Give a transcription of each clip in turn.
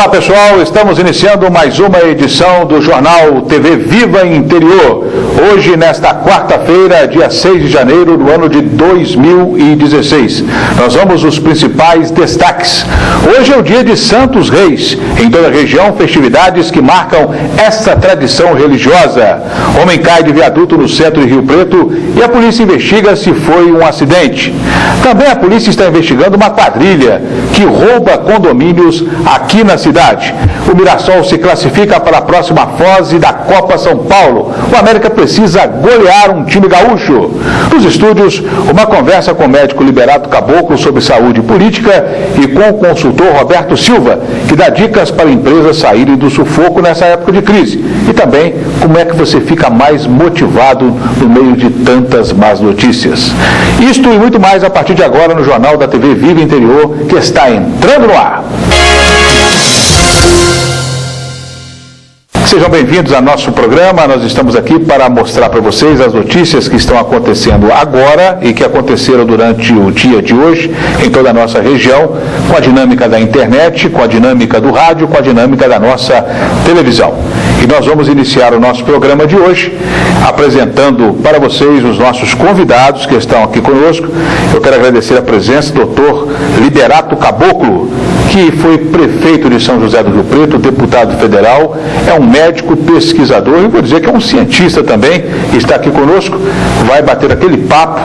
Olá pessoal, estamos iniciando mais uma edição do Jornal TV Viva Interior. Hoje, nesta quarta-feira, dia 6 de janeiro do ano de 2016. Nós vamos os principais destaques. Hoje é o dia de Santos Reis. Em toda a região, festividades que marcam essa tradição religiosa. Homem cai de viaduto no centro de Rio Preto e a polícia investiga se foi um acidente. Também a polícia está investigando uma quadrilha que rouba condomínios aqui na cidade. O Mirassol se classifica para a próxima fase da Copa São Paulo. O América precisa golear um time gaúcho. Nos estúdios, uma conversa com o médico Liberato Caboclo sobre saúde política e com o consultor Roberto Silva, que dá dicas para empresas saírem do sufoco nessa época de crise. E também como é que você fica mais motivado no meio de tantas más notícias. Isto e muito mais a partir de agora no Jornal da TV Viva Interior, que está entrando no ar. Sejam bem-vindos ao nosso programa. Nós estamos aqui para mostrar para vocês as notícias que estão acontecendo agora e que aconteceram durante o dia de hoje em toda a nossa região, com a dinâmica da internet, com a dinâmica do rádio, com a dinâmica da nossa televisão. E nós vamos iniciar o nosso programa de hoje apresentando para vocês os nossos convidados que estão aqui conosco. Eu quero agradecer a presença do Dr. Liberato Caboclo, que foi prefeito de São José do Rio Preto, deputado federal, é um médico pesquisador, e vou dizer que é um cientista também, está aqui conosco, vai bater aquele papo.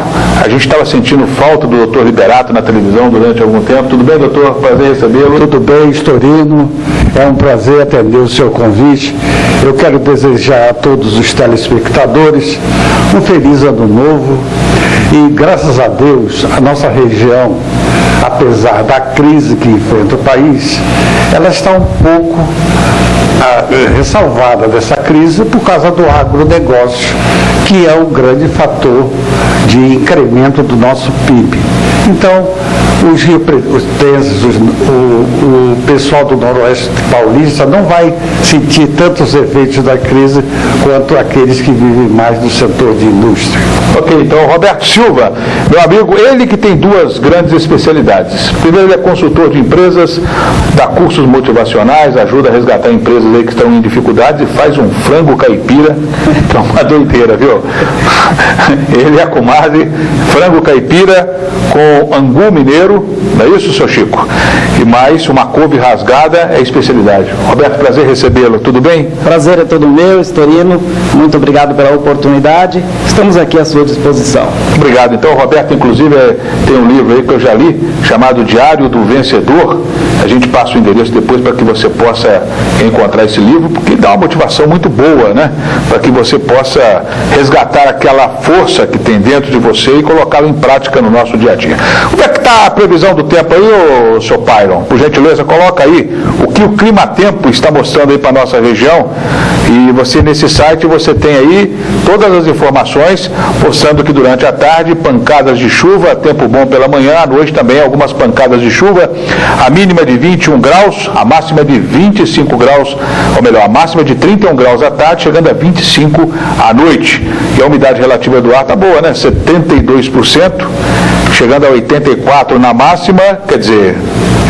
A gente estava sentindo falta do doutor Liberato na televisão durante algum tempo. Tudo bem, doutor? Prazer recebê-lo. Tudo bem, Storino. É um prazer atender o seu convite. Eu quero desejar a todos os telespectadores um feliz ano novo e, graças a Deus, a nossa região, apesar da crise que enfrenta o país, ela está um pouco ressalvada dessa crise por causa do agronegócio, que é o grande fator de incremento do nosso PIB. Então, os riopretenses, o pessoal do Noroeste Paulista não vai sentir tantos efeitos da crise quanto aqueles que vivem mais no setor de indústria. Ok, então Roberto Silva, meu amigo, ele que tem duas grandes especialidades. Primeiro, ele é consultor de empresas, dá cursos motivacionais, ajuda a resgatar empresas aí que estão em dificuldades e faz um frango caipira, que é uma doideira, viu? Ele é a comadre, frango caipira com angu mineiro, não é isso, seu Chico? E mais uma couve rasgada é especialidade. Roberto, prazer recebê-lo, tudo bem? Prazer é todo meu, Storino, muito obrigado pela oportunidade, estamos aqui à sua disposição. Obrigado. Então, o Roberto, inclusive, tem um livro aí que eu já li, chamado Diário do Vencedor. A gente passa o endereço depois para que você possa encontrar esse livro, porque dá uma motivação muito boa, né? Para que você possa resgatar aquela força que tem dentro de você e colocá-la em prática no nosso dia a dia. Como é que está a previsão do tempo aí, ô, seu Pyron? Por gentileza, coloca aí o que o Climatempo está mostrando aí para a nossa região. E você, nesse site, você tem aí todas as informações, mostrando que durante a tarde, pancadas de chuva, tempo bom pela manhã, à noite também algumas pancadas de chuva, a mínima de 21 graus, a máxima de 25 graus, ou melhor, a máxima de 31 graus à tarde, chegando a 25 à noite. E a umidade relativa do ar está boa, né? 72%, chegando a 84% na máxima, quer dizer,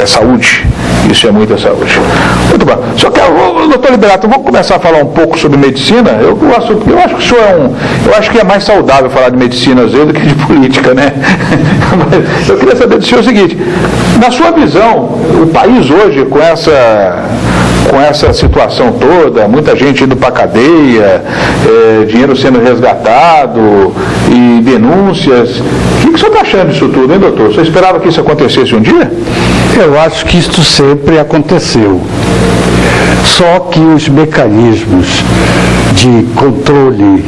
é saúde. Isso é muita saúde. Muito bom. Só que, doutor Liberato, vamos começar a falar um pouco sobre medicina. Eu acho que o senhor eu acho que é mais saudável falar de medicina às vezes do que de política, né? Mas eu queria saber do senhor o seguinte: na sua visão, o país hoje, com essa situação toda, muita gente indo para a cadeia, dinheiro sendo resgatado e denúncias, o que o senhor está achando disso tudo, hein, doutor? O senhor esperava que isso acontecesse um dia? Eu acho que isso sempre aconteceu. Só que os mecanismos de controle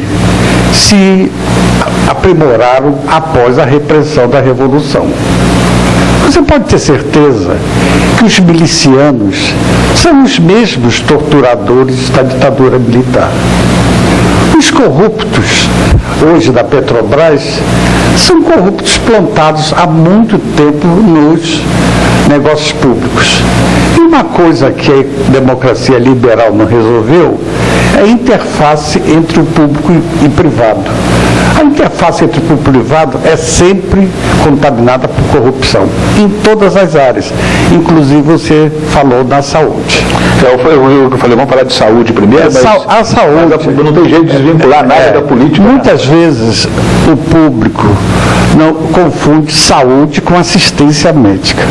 se aprimoraram após a repressão da Revolução. Você pode ter certeza que os milicianos são os mesmos torturadores da ditadura militar. Os corruptos, hoje da Petrobras, são corruptos plantados há muito tempo nos negócios públicos. E uma coisa que a democracia liberal não resolveu é a interface entre o público e privado. A interface entre o público e o privado é sempre contaminada por corrupção, em todas as áreas, inclusive você falou da saúde. Eu falei, vamos falar de saúde primeiro, mas a saúde não tem jeito de desvincular nada da política. Muitas vezes o público não confunde saúde com assistência médica.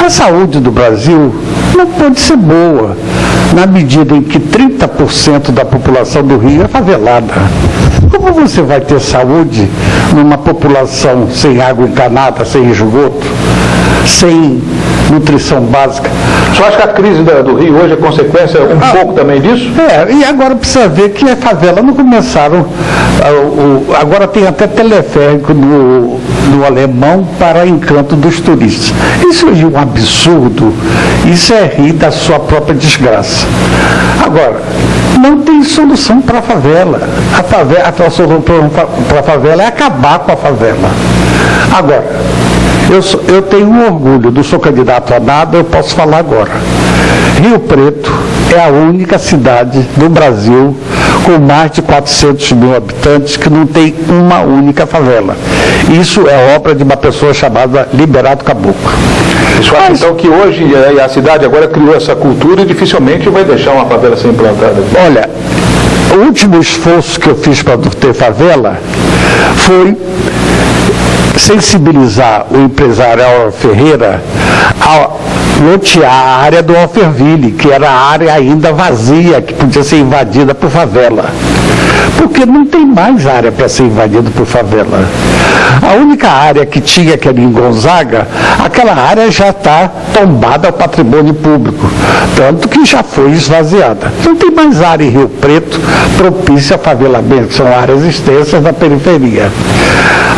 A saúde do Brasil não pode ser boa, na medida em que 30% da população do Rio é favelada. Como você vai ter saúde numa população sem água encanada, sem esgoto, sem nutrição básica? Você acha que a crise do Rio hoje é consequência pouco também disso? E agora precisa ver que a favela não começaram, agora tem até teleférico no Alemão para encanto dos turistas. Isso é um absurdo, isso é rir da sua própria desgraça. Agora, não tem solução para a favela. A solução para a favela é acabar com a favela. Agora, eu tenho um orgulho, não sou candidato a nada, eu posso falar agora. Rio Preto é a única cidade do Brasil com mais de 400 mil habitantes que não tem uma única favela. Isso é obra de uma pessoa chamada Liberato Caboclo. Isso acha então que hoje a cidade agora criou essa cultura e dificilmente vai deixar uma favela ser implantada? Olha, o último esforço que eu fiz para não ter favela foi sensibilizar o empresário Álvaro Ferreira a lotear a área do Alphaville, que era a área ainda vazia, que podia ser invadida por favela. Porque não tem mais área para ser invadida por favela. A única área que tinha, que era em Gonzaga, aquela área já está tombada ao patrimônio público, tanto que já foi esvaziada. Não tem mais área em Rio Preto propícia a favelamento, são áreas extensas da periferia.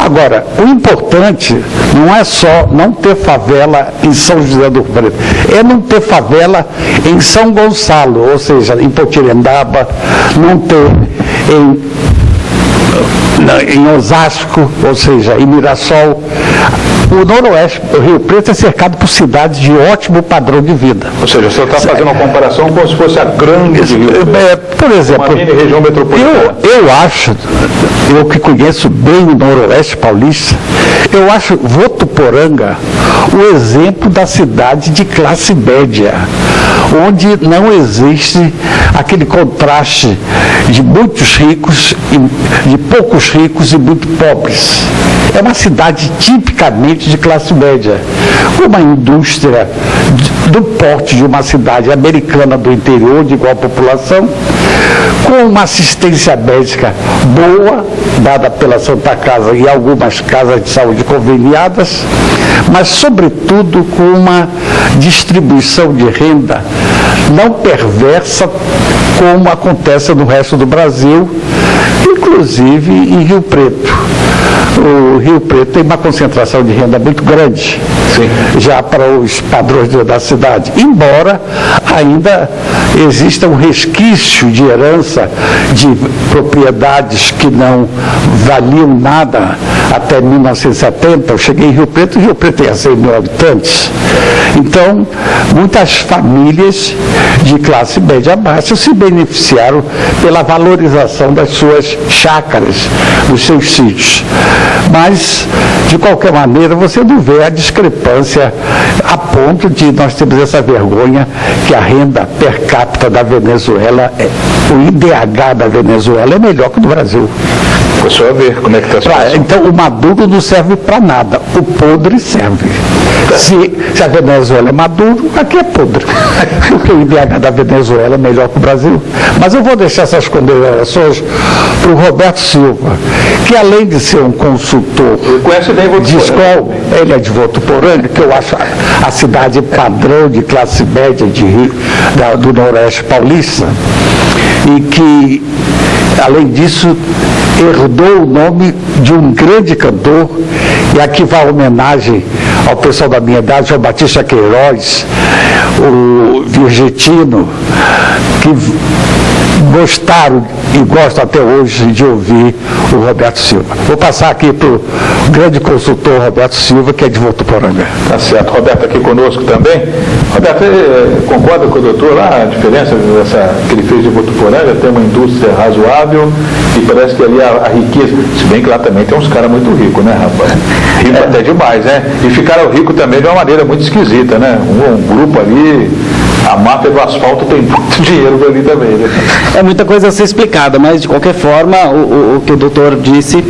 Agora, o importante não é só não ter favela em São José do Rio Preto, é não ter favela em São Gonçalo, ou seja, em Potirendaba, não ter em Osasco, ou seja, em Mirassol. O Noroeste, o Rio Preto é cercado por cidades de ótimo padrão de vida. Ou seja, você está fazendo uma comparação como se fosse a grande Rio Preto, por exemplo, uma mini região metropolitana. Eu acho, eu que conheço bem o Noroeste paulista, eu acho Votuporanga o exemplo da cidade de classe média, onde não existe aquele contraste de muitos ricos, de poucos ricos e muito pobres. É uma cidade tipicamente de classe média, com uma indústria do porte de uma cidade americana do interior, de igual população, com uma assistência médica boa, dada pela Santa Casa e algumas casas de saúde conveniadas, mas, sobretudo, com uma distribuição de renda não perversa, como acontece no resto do Brasil, inclusive em Rio Preto. O Rio Preto tem uma concentração de renda muito grande, sim, já para os padrões da cidade, embora ainda exista um resquício de herança de propriedades que não valiam nada até 1970. Eu cheguei em Rio Preto, e Rio Preto tem 100 mil habitantes. Então, muitas famílias de classe média baixa se beneficiaram pela valorização das suas chácaras, dos seus sítios. Mas, de qualquer maneira, você não vê a discrepância a ponto de nós termos essa vergonha que a renda per capita da Venezuela, o IDH da Venezuela é melhor que o do Brasil. Foi só ver como é que está a situação. Então, o Maduro não serve para nada, o podre serve. Se a Venezuela é Maduro, aqui é podre. Porque o IDH da Venezuela é melhor que o Brasil. Mas eu vou deixar essas considerações para o Roberto Silva, que além de ser um consultor de escola, ele é de Votuporanga, que eu acho a cidade padrão de classe média do Noroeste paulista, e que, além disso, herdou o nome de um grande cantor, e aqui vai a homenagem ao pessoal da minha idade, João Batista Queiroz, o Virgentino, que gostaram e gostam até hoje de ouvir o Roberto Silva. Vou passar aqui para o grande consultor Roberto Silva, que é de Votuporanga. Tá certo. Roberto aqui conosco também. Roberto, concorda com o doutor lá, a diferença que ele fez de Votuporanga? Tem uma indústria razoável e parece que ali a riqueza, se bem que lá também tem uns caras muito ricos, né, rapaz? Rico até demais, né? E ficaram ricos também de uma maneira muito esquisita, né? Um grupo ali, a máfia do asfalto tem muito dinheiro ali também, né? É muita coisa a ser explicada, mas de qualquer forma, o que o doutor disse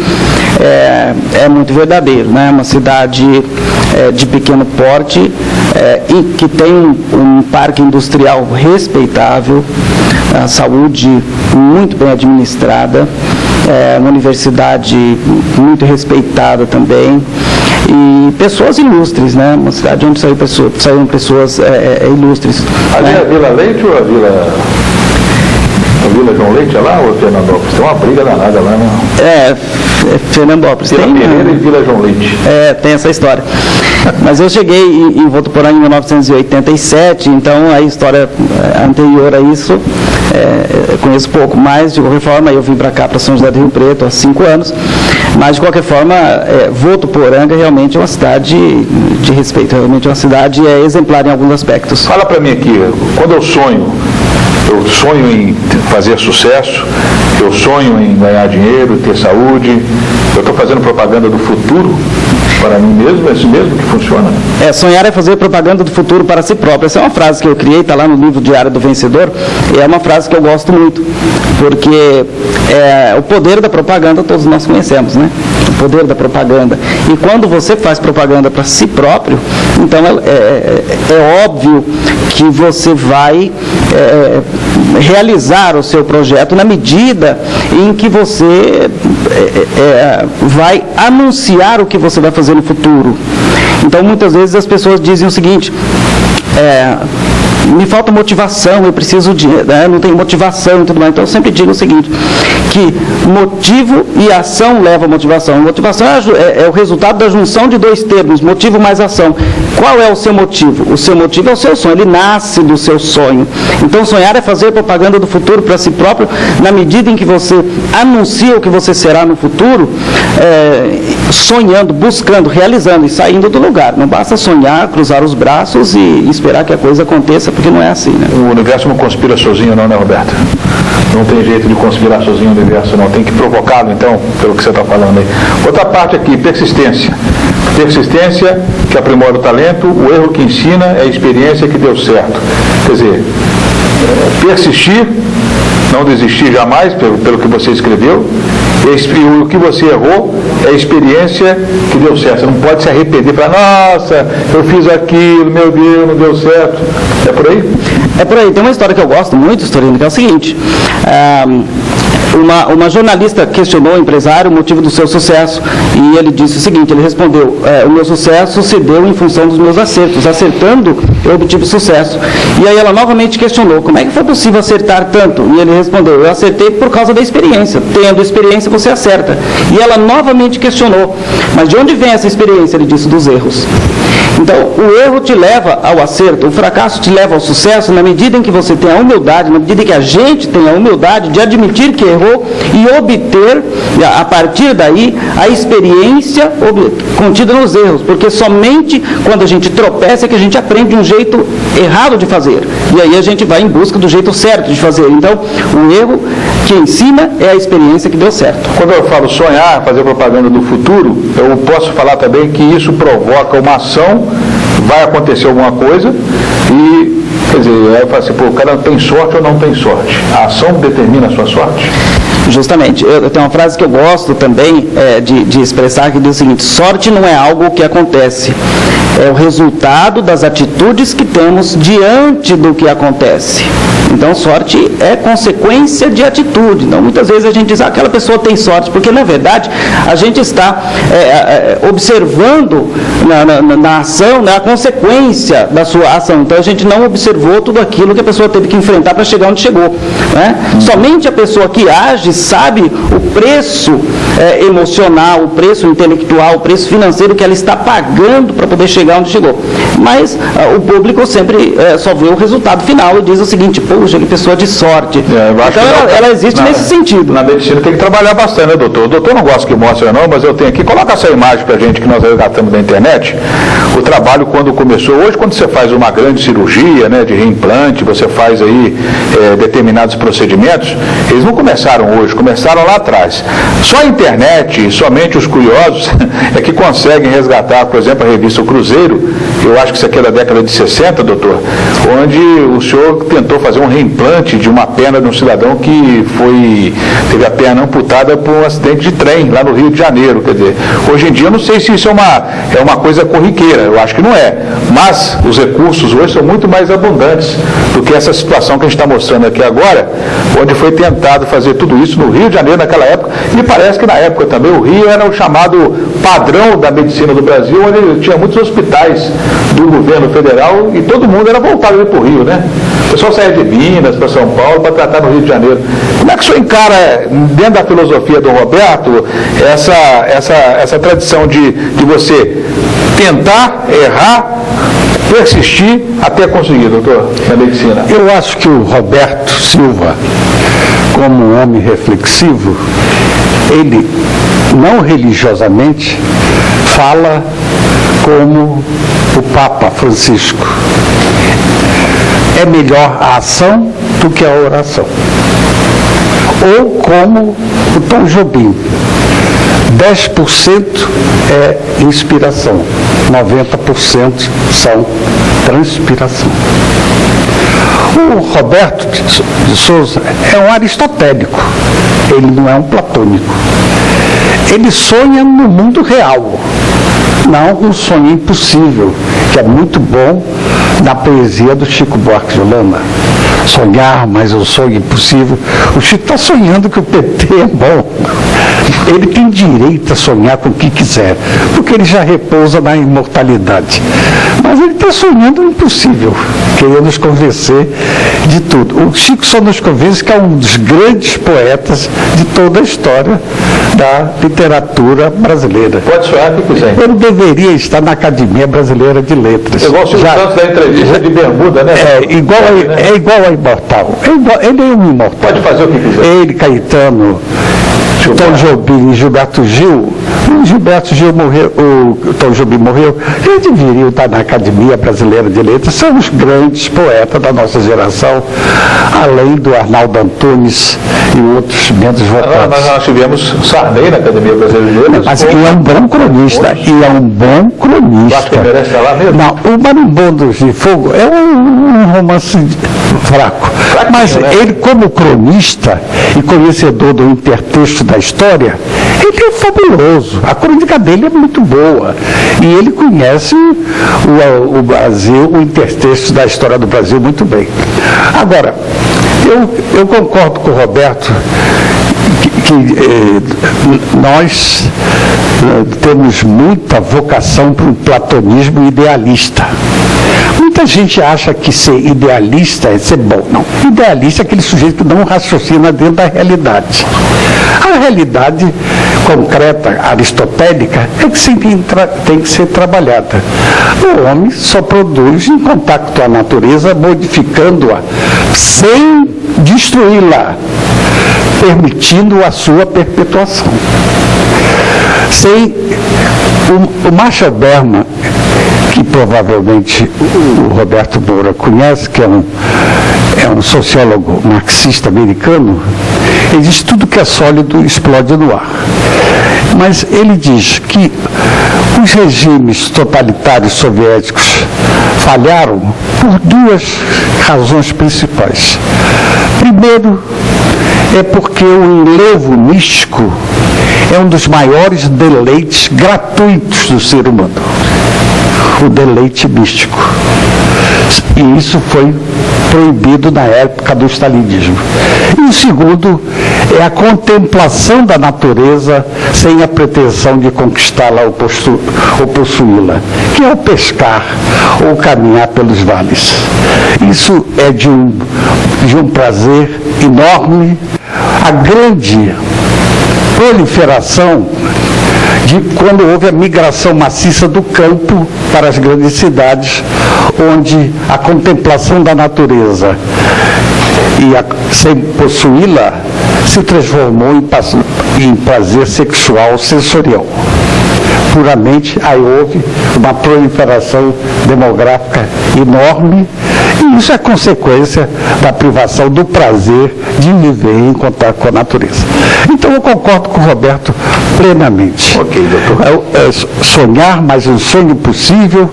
é muito verdadeiro, né? Uma cidade de pequeno porte e que tem um parque industrial respeitável, a saúde muito bem administrada, uma universidade muito respeitada também, e pessoas ilustres, né? Uma cidade onde saíram pessoas ilustres. Ali né? é a Vila Leite ou a Vila João Leite é lá ou Fernandópolis? Tem uma briga danada lá, né? Fernandópolis. Vila Pereira e Vila João Leite. Tem essa história. Mas eu cheguei em Votuporanga em 1987, então a história anterior a isso eu conheço pouco, mas de qualquer forma eu vim para cá, para São José do Rio Preto, há 5 anos, mas de qualquer forma Votuporanga realmente é uma cidade de respeito, realmente é uma cidade exemplar em alguns aspectos. Fala para mim aqui, quando eu sonho em fazer sucesso, eu sonho em ganhar dinheiro, ter saúde, eu estou fazendo propaganda do futuro para mim mesmo, é isso mesmo que funciona? Sonhar é fazer propaganda do futuro para si próprio. Essa é uma frase que eu criei, está lá no livro Diário do Vencedor, e é uma frase que eu gosto muito, porque o poder da propaganda todos nós conhecemos, né? O poder da propaganda. E quando você faz propaganda para si próprio, então é óbvio que você vai realizar o seu projeto na medida em que você vai anunciar o que você vai fazer no futuro. Então, muitas vezes as pessoas dizem o seguinte: me falta motivação, eu preciso de, não tenho motivação e tudo mais. Então eu sempre digo o seguinte, que motivo e ação levam a motivação. Motivação é o resultado da junção de 2 termos, motivo mais ação. Qual é o seu motivo? O seu motivo é o seu sonho, ele nasce do seu sonho. Então sonhar é fazer propaganda do futuro para si próprio, na medida em que você anuncia o que você será no futuro, sonhando, buscando, realizando e saindo do lugar. Não basta sonhar, cruzar os braços e esperar que a coisa aconteça, porque não é assim, né? O universo não conspira sozinho não, né, Roberto? Não tem jeito de conspirar sozinho o universo, não. Tem que provocá-lo, então, pelo que você está falando aí. Outra parte aqui, persistência. Persistência que aprimora o talento, o erro que ensina é a experiência que deu certo. Quer dizer, persistir, não desistir jamais, pelo que você escreveu, e o que você errou é a experiência que deu certo. Você não pode se arrepender e falar, nossa, eu fiz aquilo, meu Deus, não deu certo. É por aí? É por aí. Tem uma história que eu gosto muito, Storino, que é o seguinte. Uma jornalista questionou o empresário o motivo do seu sucesso e ele disse o seguinte, ele respondeu, o meu sucesso se deu em função dos meus acertos, acertando eu obtive sucesso. E aí ela novamente questionou, como é que foi possível acertar tanto? E ele respondeu, eu acertei por causa da experiência, tendo experiência você acerta. E ela novamente questionou, mas de onde vem essa experiência? Ele disse, dos erros. Então, o erro te leva ao acerto, o fracasso te leva ao sucesso na medida em que você tem a humildade, na medida em que a gente tem a humildade de admitir que errou e obter, a partir daí, a experiência contida nos erros, porque somente quando a gente tropeça é que a gente aprende um jeito errado de fazer, e aí a gente vai em busca do jeito certo de fazer. Então, o erro que ensina é a experiência que deu certo. Quando eu falo sonhar, fazer propaganda do futuro, eu posso falar também que isso provoca uma ação, vai acontecer alguma coisa e, quer dizer, aí eu falo assim, o cara tem sorte ou não tem sorte? A ação determina a sua sorte? Justamente. Eu tenho uma frase que eu gosto também de expressar, que diz o seguinte, sorte não é algo que acontece, é o resultado das atitudes que temos diante do que acontece. Então, sorte é consequência de atitude. Então, muitas vezes a gente diz, aquela pessoa tem sorte, porque, na verdade, a gente está observando na ação, a consequência da sua ação. Então, a gente não observou tudo aquilo que a pessoa teve que enfrentar para chegar onde chegou, né? Somente a pessoa que age sabe o preço emocional, o preço intelectual, o preço financeiro que ela está pagando para poder chegar onde chegou. Mas o público sempre só vê o resultado final e diz o seguinte: puxa, que pessoa de sorte. Então ela existe nesse sentido. Na medicina tem que trabalhar bastante, né, doutor? O doutor não gosta que mostre, não, mas eu tenho aqui. Coloca essa imagem pra gente que nós resgatamos da internet. O trabalho quando começou. Hoje, quando você faz uma grande cirurgia, né, de reimplante, você faz aí determinados procedimentos, eles não começaram hoje, começaram lá atrás. Só a internet, somente os curiosos é que conseguem resgatar, por exemplo, a revista O Cruzeiro. Eu acho que isso aqui é da década de 60, doutor, onde o senhor tentou fazer um reimplante de uma perna de um cidadão que teve a perna amputada por um acidente de trem lá no Rio de Janeiro. Quer dizer, hoje em dia eu não sei se isso é uma coisa corriqueira, eu acho que não é, mas os recursos hoje são muito mais abundantes do que essa situação que a gente está mostrando aqui agora, onde foi tentado fazer tudo isso no Rio de Janeiro naquela época. E parece que na época também o Rio era o chamado padrão da medicina do Brasil, onde tinha muitos hospitais do governo federal e todo mundo era voltado para o Rio, né? O pessoal saía de Minas para São Paulo para tratar no Rio de Janeiro. Como é que o senhor encara, dentro da filosofia do Roberto, essa tradição de você tentar, errar, persistir até conseguir, doutor, na medicina? Eu acho que o Roberto Silva, como um homem reflexivo, ele, não religiosamente, fala como o Papa Francisco. É melhor a ação do que a oração. Ou como o Tom Jobim, 10% é inspiração, 90% são transpiração. O Roberto de Souza é um aristotélico, ele não é um platônico. Ele sonha no mundo real, não um sonho impossível, que é muito bom na poesia do Chico Buarque de Holanda. Sonhar, mas um sonho impossível. O Chico está sonhando que o PT é bom. Ele tem direito a sonhar com o que quiser, porque ele já repousa na imortalidade. Mas ele está sonhando o impossível, querendo nos convencer de tudo. O Chico só nos convence que é um dos grandes poetas de toda a história da literatura brasileira. Pode sonhar o que quiser. Ele deveria estar na Academia Brasileira de Letras. Igual o Silvio Santos da entrevista de bermuda, né? É igual a imortal. Ele é um imortal. Pode fazer o que quiser. Ele, Caetano, Tom Jobim e Gilberto Gil. O Gilberto Gil morreu, o Tom Jobim morreu. Eles deveriam estar na Academia Brasileira de Letras. São os grandes poetas da nossa geração, além do Arnaldo Antunes e outros menos votados. Mas nós tivemos Sarney na Academia Brasileira de Letras. Mas ele é um bom cronista. Acho que merece estar lá mesmo. Não, o Marimbondos de Fogo é um romance fraco. Mas ele, como cronista e conhecedor do intertexto da história, ele é fabuloso. A crônica dele é muito boa. E ele conhece o Brasil, o intertexto da história do Brasil muito bem. Agora, eu concordo com o Roberto que nós temos muita vocação para um platonismo idealista. Muita gente acha que ser idealista é ser bom. Não. Idealista é aquele sujeito que não raciocina dentro da realidade. A realidade concreta, aristotélica, é que sempre tem que ser trabalhada. O homem só produz em contato com a natureza, modificando-a, sem destruí-la, permitindo a sua perpetuação. O Marshall Berman, que provavelmente o Roberto Moura conhece, que é um sociólogo marxista americano, ele diz que tudo que é sólido explode no ar. Mas ele diz que os regimes totalitários soviéticos falharam por duas razões principais. Primeiro, é porque o enlevo místico é um dos maiores deleites gratuitos do ser humano. O deleite místico. E isso foi proibido na época do stalinismo. E o segundo é a contemplação da natureza sem a pretensão de conquistá-la ou possuí-la, que é o pescar ou caminhar pelos vales. Isso é de um prazer enorme, a grande proliferação de quando houve a migração maciça do campo para as grandes cidades, onde a contemplação da natureza sem possuí-la se transformou em prazer sexual sensorial. Puramente, aí houve uma proliferação demográfica enorme, e isso é consequência da privação do prazer de viver em contato com a natureza. Então eu concordo com o Roberto plenamente. Ok, doutor. Sonhar, mas um sonho possível,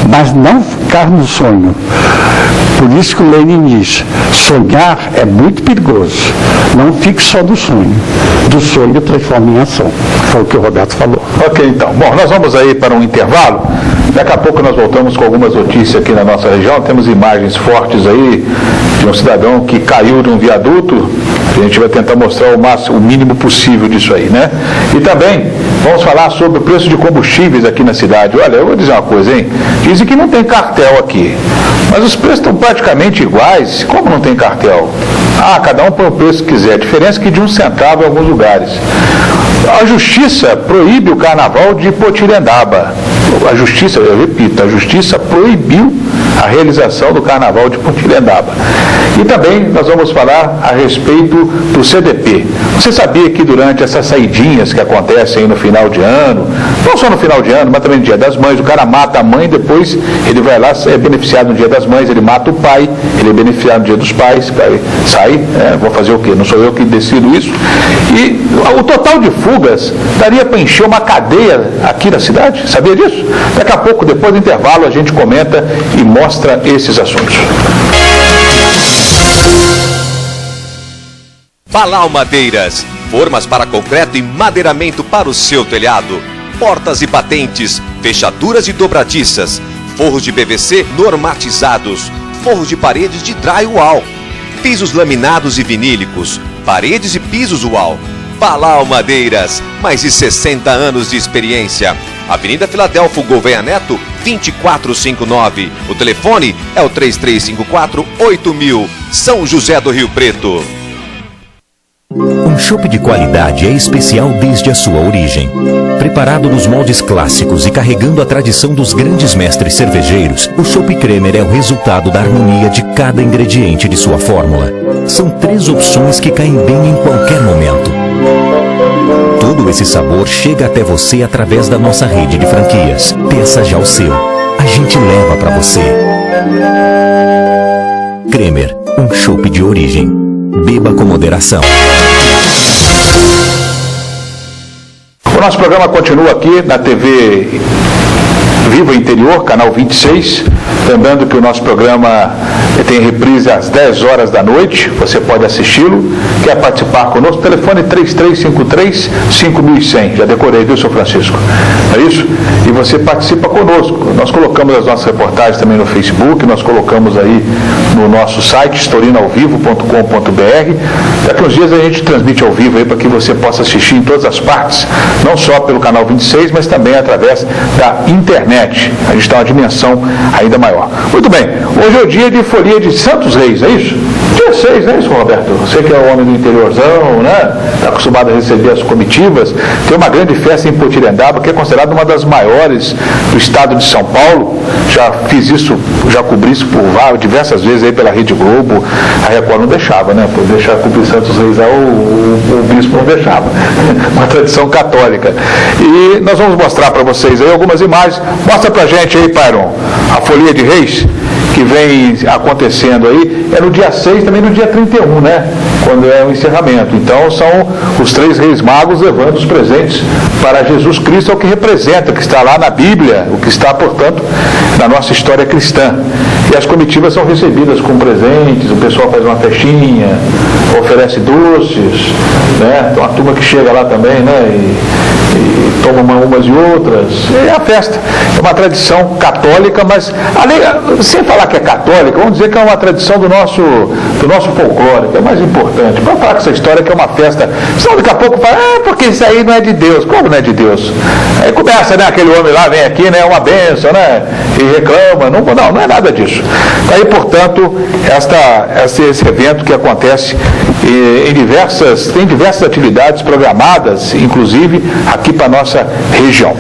mas não ficar no sonho. Por isso que o Lenin diz, sonhar é muito perigoso. Não fique só no sonho. Do sonho transforma em ação. Foi o que o Roberto falou. Ok, então. Bom, nós vamos aí para um intervalo. Daqui a pouco nós voltamos com algumas notícias aqui na nossa região. Temos imagens fortes aí de um cidadão que caiu de um viaduto. A gente vai tentar mostrar o mínimo possível disso aí, né? E também vamos falar sobre o preço de combustíveis aqui na cidade. Olha, eu vou dizer uma coisa, hein? Dizem que não tem cartel aqui, mas os preços estão praticamente iguais. Como não tem cartel? Cada um põe o preço que quiser. A diferença é que de 1 centavo em alguns lugares. A Justiça proíbe o carnaval de Potirendaba. A Justiça, eu repito, a Justiça proibiu a realização do carnaval de Potirendaba. E também nós vamos falar a respeito do CDP. Você sabia que durante essas saidinhas que acontecem no final de ano, não só no final de ano, mas também no Dia das Mães, o cara mata a mãe, depois ele vai lá, é beneficiado no Dia das Mães, ele mata o pai, ele é beneficiado no Dia dos Pais, sai, vou fazer o quê? Não sou eu que decido isso. E o total de fugas daria para encher uma cadeia aqui na cidade, sabia disso? Daqui a pouco, depois do intervalo, a gente comenta e mostra esses assuntos. Balau Madeiras, formas para concreto e madeiramento para o seu telhado, portas e batentes, fechaduras e dobradiças, forros de PVC normatizados, forros de paredes de drywall, pisos laminados e vinílicos, paredes e pisos wall. Balau Madeiras, mais de 60 anos de experiência. Avenida Filadélfo Gouveia Neto, 2459. O telefone é o 3354-8000, São José do Rio Preto. Um chopp de qualidade é especial desde a sua origem. Preparado nos moldes clássicos e carregando a tradição dos grandes mestres cervejeiros, o chopp Cremer é o resultado da harmonia de cada ingrediente de sua fórmula. São 3 opções que caem bem em qualquer momento. Todo esse sabor chega até você através da nossa rede de franquias. Peça já o seu. A gente leva para você. Cremer, um chopp de origem. Beba com moderação. O nosso programa continua aqui na TV Viva Interior, canal 26. Lembrando que o nosso programa tem reprise às 10 horas da noite, você pode assisti-lo. Quer participar conosco? Telefone 3353-5100. Já decorei, viu, seu Francisco? Não é isso? E você participa conosco. Nós colocamos as nossas reportagens também no Facebook, nós colocamos aí no nosso site, historinaovivo.com.br. Daqui uns dias a gente transmite ao vivo aí para que você possa assistir em todas as partes, não só pelo canal 26, mas também através da internet. A gente dá uma dimensão ainda maior. Muito bem, hoje é o dia de folia de Santos Reis, é isso? Dia 6, não é isso, Roberto? Você que é o homem do interiorzão, né? Está acostumado a receber as comitivas. Tem uma grande festa em Potirendaba, que é considerada uma das maiores do estado de São Paulo. Já fiz isso, já cobri isso por diversas vezes aí pela Rede Globo. A Record não deixava, né? Por deixar cobrir Santos Reis, o bispo não deixava. Uma tradição católica. E nós vamos mostrar para vocês aí algumas imagens. Mostra pra gente aí, Pairon, a folia de Reis, que vem acontecendo aí, é no dia 6, também no dia 31, né? Quando é o encerramento. Então são os 3 reis magos levando os presentes para Jesus Cristo, é o que representa, que está lá na Bíblia, o que está, portanto, na nossa história cristã. E as comitivas são recebidas com presentes, o pessoal faz uma festinha, oferece doces, né? Tem uma turma que chega lá também, né? E toma umas e outras. É a festa. É uma tradição católica, mas sem falar que é católica, vamos dizer que é uma tradição do nosso folclore, que é mais importante. Para falar que essa história que é uma festa, senão daqui a pouco fala, porque isso aí não é de Deus. Como não é de Deus? Aí começa, né, aquele homem lá, vem aqui, né, uma bênção, né, e reclama, não é nada disso. Aí, portanto, esse evento que acontece tem diversas atividades programadas, inclusive aqui para a nossa região.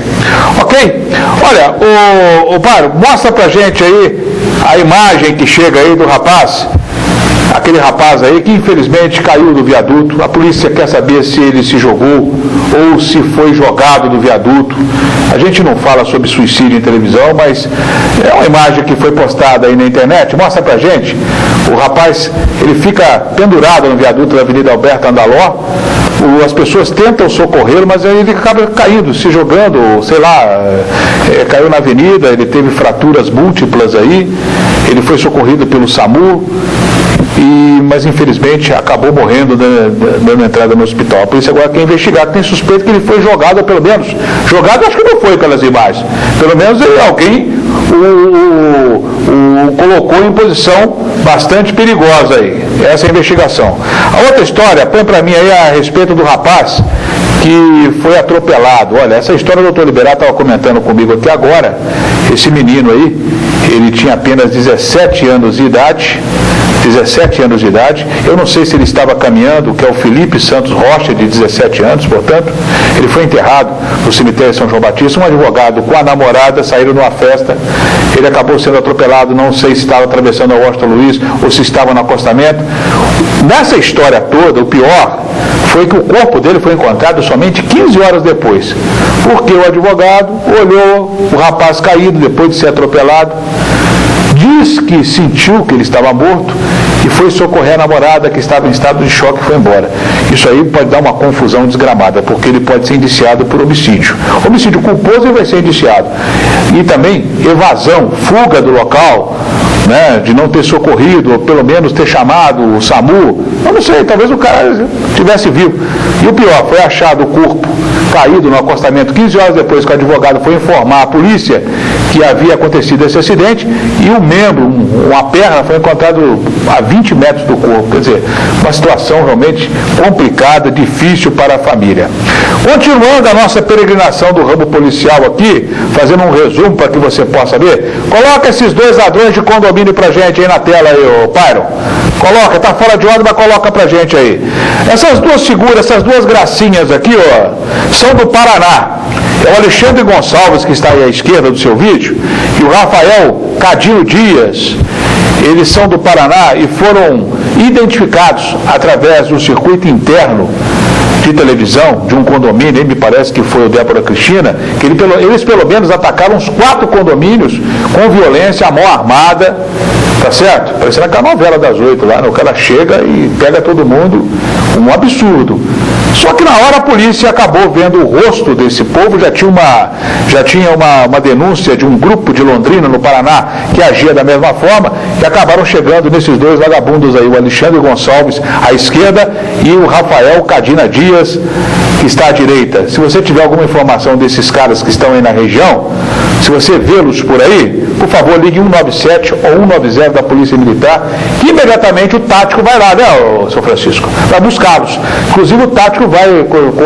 Ok? Olha, o Pário, mostra pra gente aí a imagem que chega aí do rapaz, aquele rapaz aí que infelizmente caiu do viaduto. A polícia quer saber se ele se jogou ou se foi jogado do viaduto. A gente não fala sobre suicídio em televisão, mas é uma imagem que foi postada aí na internet. Mostra pra gente. O rapaz, ele fica pendurado no viaduto da Avenida Alberto Andaló. As pessoas tentam socorrê-lo, mas ele acaba caindo, se jogando, sei lá, caiu na avenida, ele teve fraturas múltiplas aí, ele foi socorrido pelo SAMU, mas infelizmente acabou morrendo, dando entrada no hospital. A polícia agora quer investigar, tem suspeito que ele foi jogado, ou pelo menos, jogado acho que não foi pelas imagens, pelo menos alguém o colocou em posição bastante perigosa aí. Essa é a investigação. A outra história, põe para mim aí a respeito do rapaz que foi atropelado. Olha, essa história o doutor Liberato estava comentando comigo aqui agora. Esse menino aí, ele tinha apenas 17 anos de idade. 17 anos de idade, eu não sei se ele estava caminhando, que é o Felipe Santos Rocha, de 17 anos, portanto, ele foi enterrado no cemitério de São João Batista. Um advogado com a namorada saíram numa festa, ele acabou sendo atropelado, não sei se estava atravessando a Washington Luiz ou se estava no acostamento. Nessa história toda, o pior foi que o corpo dele foi encontrado somente 15 horas depois, porque o advogado olhou o rapaz caído depois de ser atropelado, diz que sentiu que ele estava morto e foi socorrer a namorada que estava em estado de choque e foi embora. Isso aí pode dar uma confusão desgramada, porque ele pode ser indiciado por homicídio. Homicídio culposo ele vai ser indiciado. E também evasão, fuga do local, né, de não ter socorrido, ou pelo menos ter chamado o SAMU. Eu não sei, talvez o cara tivesse vivo. E o pior, foi achado o corpo caído no acostamento 15 horas depois que o advogado foi informar a polícia que havia acontecido esse acidente, e um membro, uma perna, foi encontrado a 20 metros do corpo. Quer dizer, uma situação realmente complicada, difícil para a família. Continuando a nossa peregrinação do ramo policial aqui, fazendo um resumo para que você possa ver, coloca esses dois ladrões de condomínio pra gente aí na tela aí, ô Pyron. Coloca, tá fora de ordem, mas coloca pra gente aí. Essas duas figuras, essas duas gracinhas aqui, ó, são do Paraná. É o Alexandre Gonçalves, que está aí à esquerda do seu vídeo, e o Rafael Cadinho Dias. Eles são do Paraná e foram identificados através do circuito interno de televisão de um condomínio, me parece que foi o Débora Cristina, que eles pelo menos atacaram uns 4 condomínios com violência, à mão armada, tá certo? Parecendo aquela novela das 8 lá, o cara chega e pega todo mundo, um absurdo. Só que na hora a polícia acabou vendo o rosto desse povo, já tinha uma denúncia de um grupo de Londrina, no Paraná, que agia da mesma forma, e acabaram chegando nesses dois vagabundos aí, o Alexandre Gonçalves à esquerda e o Rafael Cadina Dias, que está à direita. Se você tiver alguma informação desses caras que estão aí na região, se você vê-los por aí, por favor, ligue 197 ou 190 da Polícia Militar, que imediatamente o tático vai lá, né, seu Francisco, para buscá-los. Inclusive o tático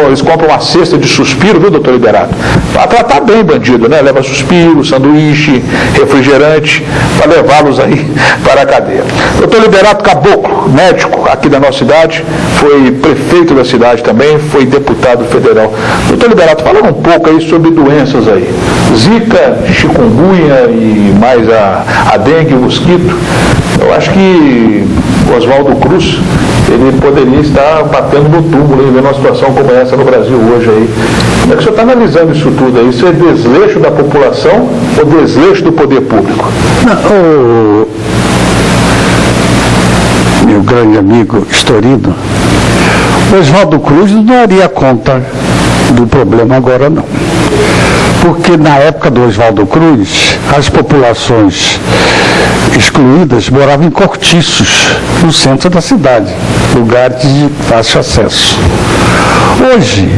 eles compram uma cesta de suspiro, viu, doutor Liberato? Para tratar bem bandido, né? Leva suspiro, sanduíche, refrigerante, para levá-los aí para a cadeia. Doutor Liberato Caboclo, médico aqui da nossa cidade, foi prefeito da cidade também, foi deputado federal. Doutor Liberato, falando um pouco aí sobre doenças aí. Zika, chikungunya e mais a dengue, o mosquito. Eu acho que o Oswaldo Cruz, ele poderia estar batendo no túmulo e vendo uma situação como essa no Brasil hoje aí. Como é que o senhor está analisando isso tudo aí? Isso é desleixo da população ou desleixo do poder público? Não, meu grande amigo Storino, o Oswaldo Cruz não daria conta do problema agora não. Porque na época do Oswaldo Cruz, as populações excluídas moravam em cortiços, no centro da cidade, lugares de fácil acesso. Hoje,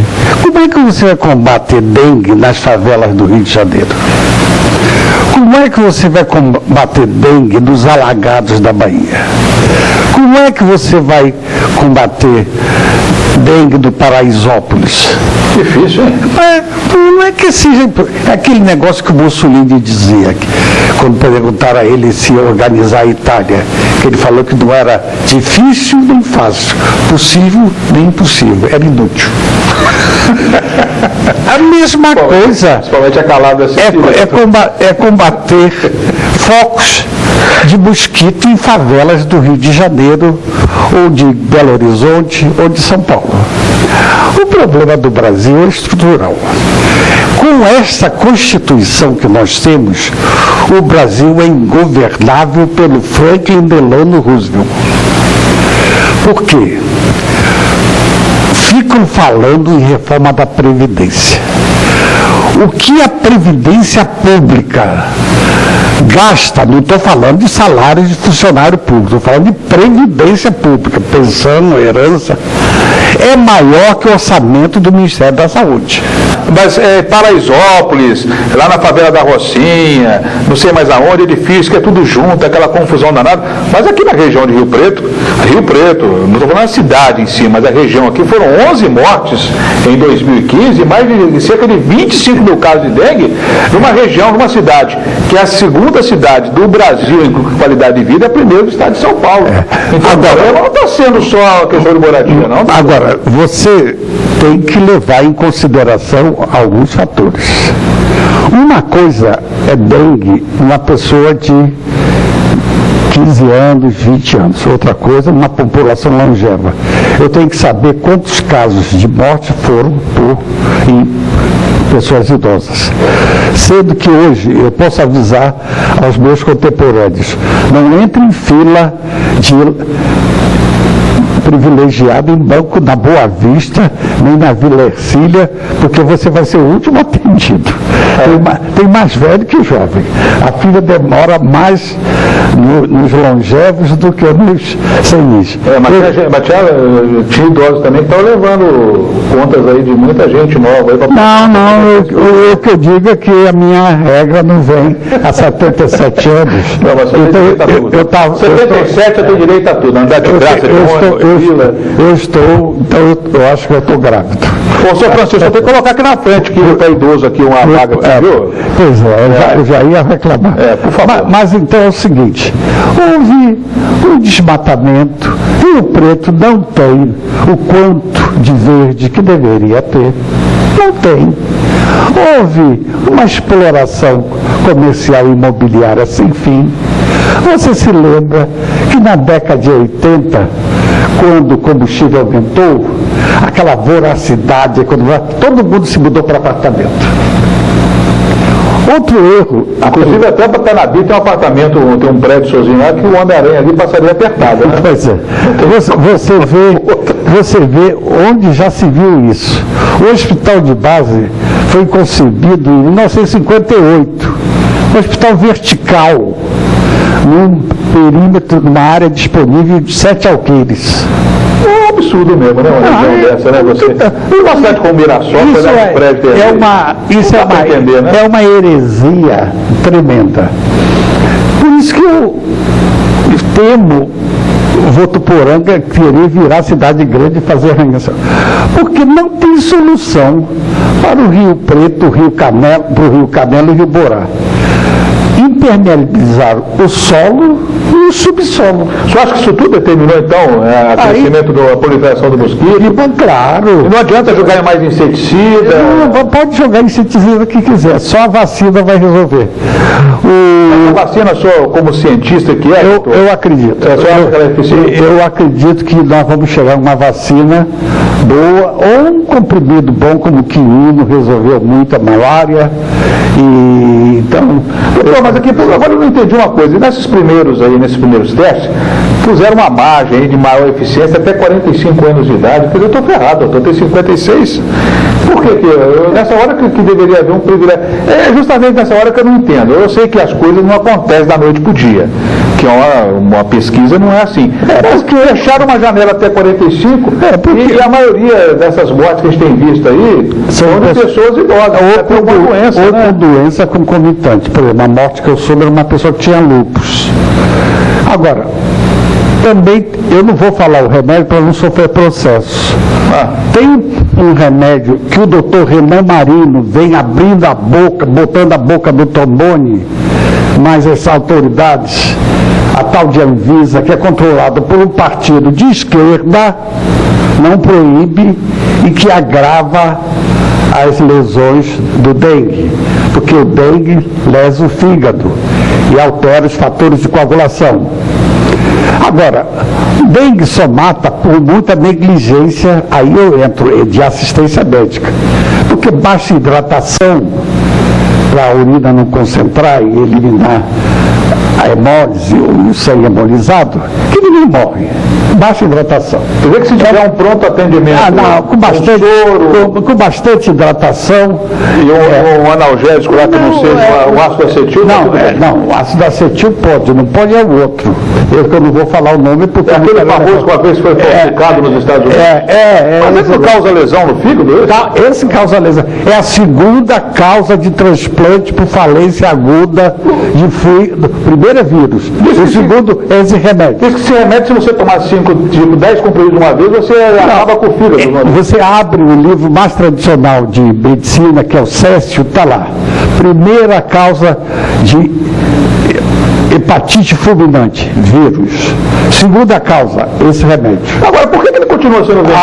como é que você vai combater dengue nas favelas do Rio de Janeiro? Como Como é que você vai combater dengue nos alagados da Bahia? Como é que você vai combater dengue do Paraisópolis? Difícil, hein? Não é que seja aquele negócio que o Mussolini dizia, quando perguntaram a ele se ia organizar a Itália, que ele falou que não era difícil nem fácil, possível nem impossível, era inútil. A mesma coisa Principalmente a calada é combater focos de mosquito em favelas do Rio de Janeiro, ou de Belo Horizonte, ou de São Paulo. O problema do Brasil é estrutural. Com essa Constituição que nós temos, o Brasil é ingovernável pelo Franklin Delano Roosevelt. Por quê? Ficam falando em reforma da Previdência. O que a Previdência Pública gasta, não estou falando de salários de funcionário público, estou falando de Previdência Pública, pensão, herança, é maior que o orçamento do Ministério da Saúde. Mas Paraisópolis, lá na favela da Rocinha, não sei mais aonde, é difícil, que é tudo junto, aquela confusão danada. Mas aqui na região de Rio Preto, não estou falando da cidade em si, mas a região aqui, foram 11 mortes em 2015, mais de cerca de 25 mil casos de dengue, numa região, numa cidade, que é a segunda cidade do Brasil em qualidade de vida, é a primeira do estado de São Paulo. Então agora, não está sendo só a questão de moradia, não. Agora, você tem que levar em consideração alguns fatores. Uma coisa é dengue numa pessoa de 15 anos, 20 anos. Outra coisa, uma população longeva. Eu tenho que saber quantos casos de morte foram em pessoas idosas. Sendo que hoje eu posso avisar aos meus contemporâneos, não entre em fila de privilegiado em banco na Boa Vista, nem na Vila Ercília, porque você vai ser o último atendido. Tem mais velho que jovem. A fila demora mais nos longevos do que nos senis. Mas tinha idosos também que estavam levando contas aí de muita gente nova. Aí o que eu digo é que a minha regra não vem a 77 anos. Não, mas você tem direito a tudo. 77 eu tenho direito a tudo, andar de graça, eu acho que eu estou grávido. Ô, senhor Francisco, eu tenho que colocar aqui na frente, que está idoso aqui, uma vaga, viu? Pois eu já ia reclamar. Por favor. Mas então é o seguinte, houve um desmatamento, Rio Preto não tem o quanto de verde que deveria ter. Não tem. Houve uma exploração comercial e imobiliária sem fim. Você se lembra que na década de 80, quando o combustível aumentou, aquela voracidade, todo mundo se mudou para apartamento. Outro erro, inclusive até para Tanabi tem um apartamento, tem um prédio sozinho lá, que o Homem-Aranha ali passaria apertado, né? Pois é. Você vê onde já se viu isso. O hospital de base foi concebido em 1958. Um hospital vertical, num perímetro, numa área disponível de 7 alqueires. É um absurdo mesmo, né? Uma região dessa, né? Uma cidade como Mirassol, é uma heresia tremenda. Por isso que eu temo Votuporanga querer virar cidade grande e fazer arranhação. Porque não tem solução para o Rio Preto, para o Rio Canelo e o Rio Borá. Impermeabilizar o solo e o subsolo. Você acha que isso tudo determinou, então, o crescimento da proliferação do mosquito? Claro. E não adianta jogar mais inseticida? Não, pode jogar inseticida o que quiser, só a vacina vai resolver. A vacina, só como cientista que é? Eu acredito. Eu acredito que nós vamos chegar a uma vacina boa, ou um comprimido bom como o quinino resolveu muito a malária. E então. Mas aqui agora eu não entendi uma coisa. E nesses primeiros testes, puseram uma margem aí de maior eficiência até 45 anos de idade. Quer dizer, eu estou ferrado, eu tenho 56. Por Nessa hora que deveria haver um privilégio. É justamente nessa hora que eu não entendo. Eu sei que as coisas não acontecem da noite para o dia. Que uma pesquisa não é assim. Mas que fecharam uma janela até 45, e a maioria dessas mortes que a gente tem visto aí são de pessoas idosas, ou com alguma doença. Ou com doença concomitante. Por exemplo, a morte que eu soube era uma pessoa que tinha lúpus. Agora, também, eu não vou falar o remédio para não sofrer processo. Tem um remédio que o doutor Renan Marino vem abrindo a boca, botando a boca do trombone, mas as autoridades, a tal de Anvisa, que é controlada por um partido de esquerda, não proíbe e que agrava as lesões do dengue, porque o dengue lesa o fígado e altera os fatores de coagulação. Agora, o dengue só mata por muita negligência, aí eu entro, de assistência médica, porque baixa hidratação para a urina não concentrar e eliminar a hemólise ou o sangue hemolizado, que ninguém morre. Baixa hidratação. Tu vê que se tiver um pronto atendimento, com bastante hidratação. E um analgésico lá que não seja o ácido acetil? Não, o ácido acetil não pode é o outro. Eu não vou falar o nome porque... É aquele famoso que uma vez foi falsificado nos Estados Unidos? Mas isso causa lesão no fígado? Esse causa lesão. É a segunda causa de transplante por falência aguda de fígado. Primeiro é vírus. O segundo é esse remédio. Diz que esse remédio, se você tomar 10 comprimidos de uma vez, você acaba com o fígado. Você abre o livro mais tradicional de medicina, que é o Cécio, está lá. Primeira causa de hepatite fulminante, vírus. Segunda causa, esse remédio. Agora, por que ele continua sendo vendido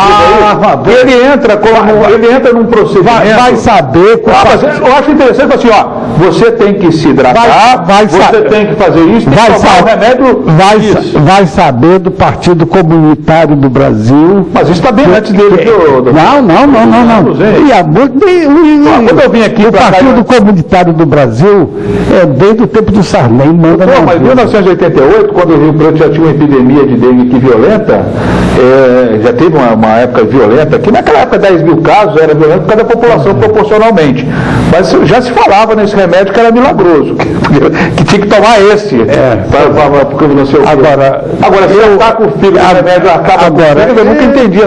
aí? Ele entra num procedimento... Vai saber... eu acho interessante assim, você tem que se hidratar, você tem que fazer isso, tem que tomar o remédio... Vai saber do Partido Comunitário do Brasil... Mas isso está bem antes dele. Não. Quando eu vim aqui... O Partido Comunitário do Brasil é desde o tempo do Sarney, manda... Mas em 1988, quando o Rio Preto já tinha uma epidemia de dengue que violenta, já teve uma época violenta, que naquela época 10 mil casos era violento por causa da população proporcionalmente. Mas já se falava nesse remédio que era milagroso, que tinha que tomar esse, porque não sei o quê. Agora se eu ataco o fígado, o remédio acaba com o fígado, eu nunca entendi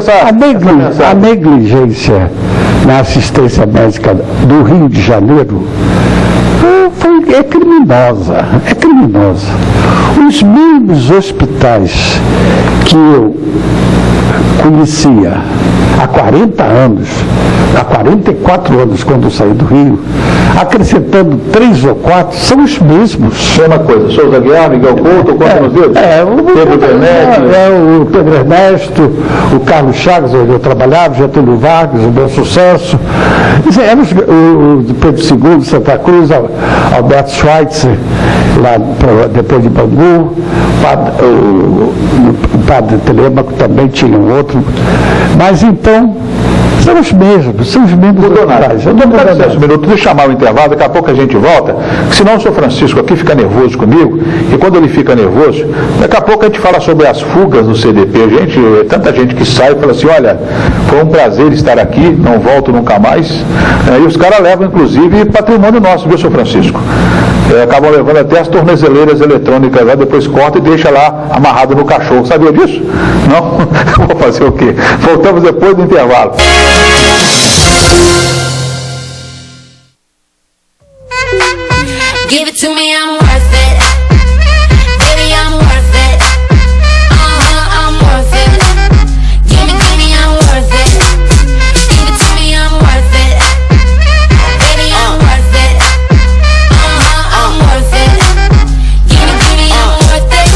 a negligência na assistência médica do Rio de Janeiro é criminosa. Os mesmos hospitais que eu conhecia há 40 anos, há 44 anos quando eu saí do Rio, acrescentando 3 ou 4, são os mesmos. Mesma coisa, Souza Guiar, Miguel Couto, conta nos dedos? O Pedro Ernesto, o Carlos Chagas, onde eu trabalhava, Getúlio Vargas, o Bom Sucesso, o Pedro II, Santa Cruz, Alberto Schweitzer, lá depois de Bangu, o padre Telêmaco também tinha um outro, mas então são os mesmos hospitais. Deixa eu chamar o intervalo, daqui a pouco a gente volta, senão o senhor Francisco aqui fica nervoso comigo, e quando ele fica nervoso, daqui a pouco a gente fala sobre as fugas no CDP. Tanta gente que sai e fala assim, olha, foi um prazer estar aqui, não volto nunca mais, e os caras levam inclusive patrimônio nosso, viu, senhor Francisco? Acabam levando até as tornezeleiras eletrônicas lá, depois corta e deixa lá amarrado no cachorro. Sabia disso? Não? Vou fazer o quê? Voltamos depois do intervalo. Give it to me, I'm worth it. Baby, I'm worth it. I'm worth it. Give me, I'm worth it. Give it to me, I'm worth it. Baby, I'm worth it. I'm worth it. Give me, I'm worth it.